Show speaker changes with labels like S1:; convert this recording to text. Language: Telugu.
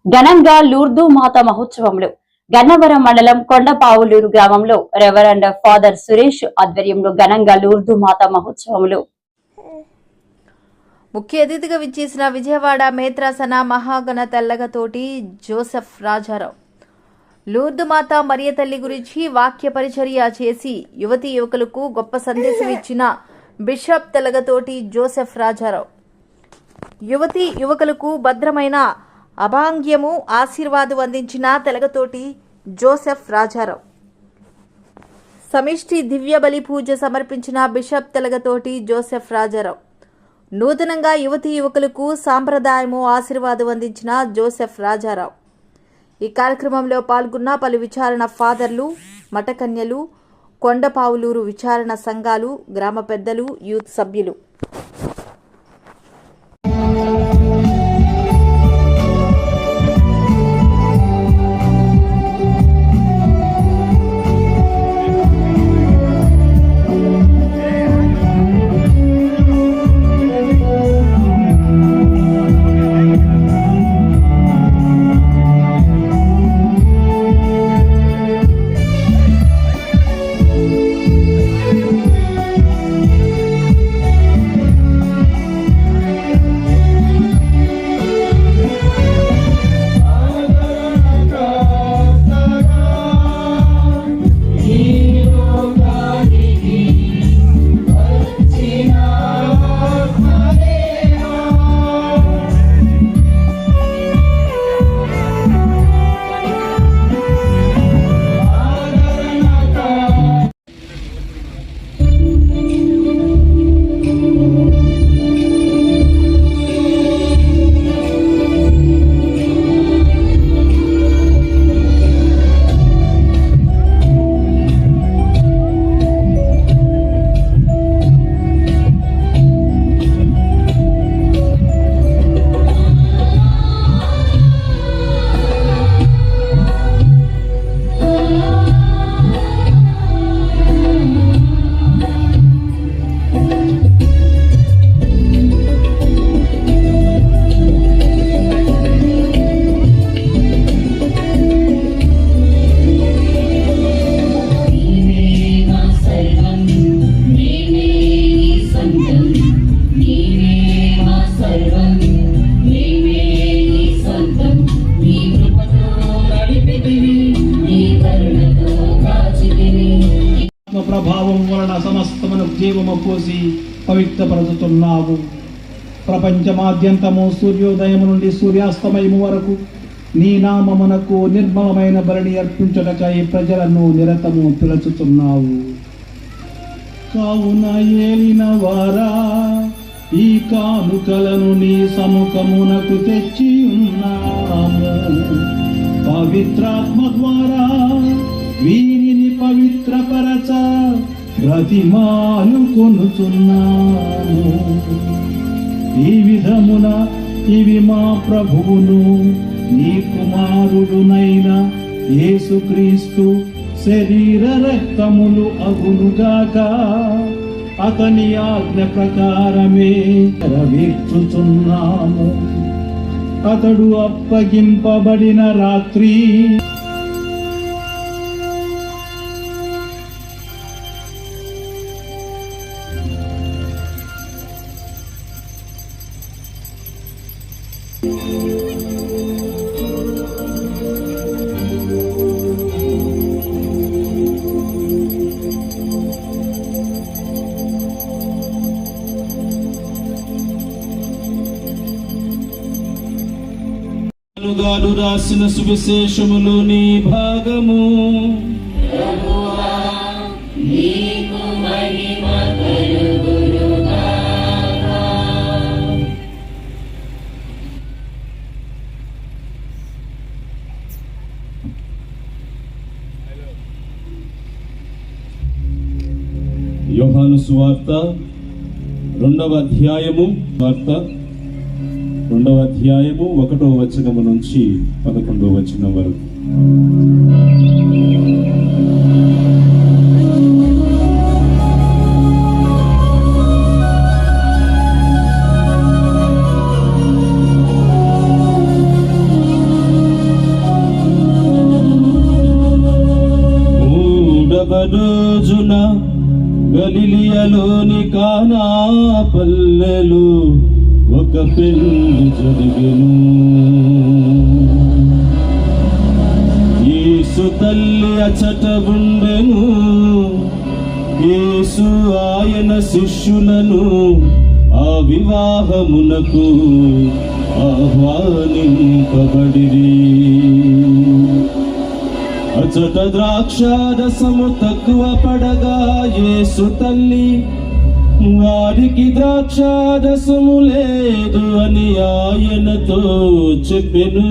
S1: ఘనంగా లూర్దు మాత మహోత్సవములు గన్నవరం మండలం కొండపావులూరు గ్రామంలో రెవరెండ్ ఫాదర్ సురేష్ ఆధ్వర్యంలో ఘనంగా లూర్దు మాత మహోత్సవములు.
S2: ముఖ్య అతిథిగా విచ్చేసిన విజయవాడ మేత్రాసన మహాగణ తెల్లగతోటి జోసెఫ్ రాజారావు లూర్దు మాత మరియ తల్లి గురించి వాక్య పరిచర్య చేసి యువతీ యువకులకు గొప్ప సందేశం ఇచ్చిన బిషప్ తెల్లగతోటి జోసెఫ్ రాజారావు యువతీ యువకులకు భద్రమైన అభాంగ్యము ఆశీర్వాదం అందించిన తెలగతోటి జోసెఫ్ రాజారావు సమిష్టి దివ్య బలి పూజ సమర్పించిన బిషప్ తెలగతోటి జోసెఫ్ రాజారావు నూతనంగా యువతీ యువకులకు సాంప్రదాయము ఆశీర్వాదం అందించిన జోసెఫ్ రాజారావు. ఈ కార్యక్రమంలో పాల్గొన్న పలు విచారణ ఫాదర్లు, మఠకన్యలు, కొండపావులూరు విచారణ సంఘాలు, గ్రామ పెద్దలు, యూత్ సభ్యులు.
S3: ప్రభావం వలన సమస్తమును జీవము పోసి పవిత్రపరచుతున్నావు. ప్రపంచమాద్యంతము సూర్యోదయము నుండి సూర్యాస్తమయము వరకు నీ నామమునకు నిర్మలమైన బలిని అర్పించుటకై ప్రజలను నిరతము పిలుచుతున్నావు. కావున ఏలిన వారా ఈ కానుకలను నీ సముఖమునకు తెచ్చి ఉన్నాము. పవిత్రాత్మ ద్వారా వీరిని పవిత్రపరచ ప్రతిమాలు కొనుచున్నాము. ఈ విధమున ఇవి మా ప్రభువును నీ కుమారుడునైన యేసుక్రీస్తు శరీర రక్తములు అగునుగాక. అతని ఆజ్ఞ ప్రకారమే నెరవేర్చుచున్నాము. అతడు అప్పగింపబడిన రాత్రి గారు రాసిన సువిశేషములోని భాగము. యోహాను సువార్త 2వ అధ్యాయము 2వ అధ్యాయము 1వ వచనము నుంచి 11వ వచనం వరకు.
S4: రోజున గలిలియలోని కానా పల్లెలు ఒక పెళ్లి జరిగెను. యేసు తల్లి అచట ఉండెను. యేసు ఆయన శిష్యులను ఆ వివాహమునకు ఆహ్వానింపబడిరి. అచట ద్రాక్షారసము తక్కువ పడగా యేసు తల్లి వారికి ద్రాక్షారసము లేదు అని ఆయనతో చెప్పెను.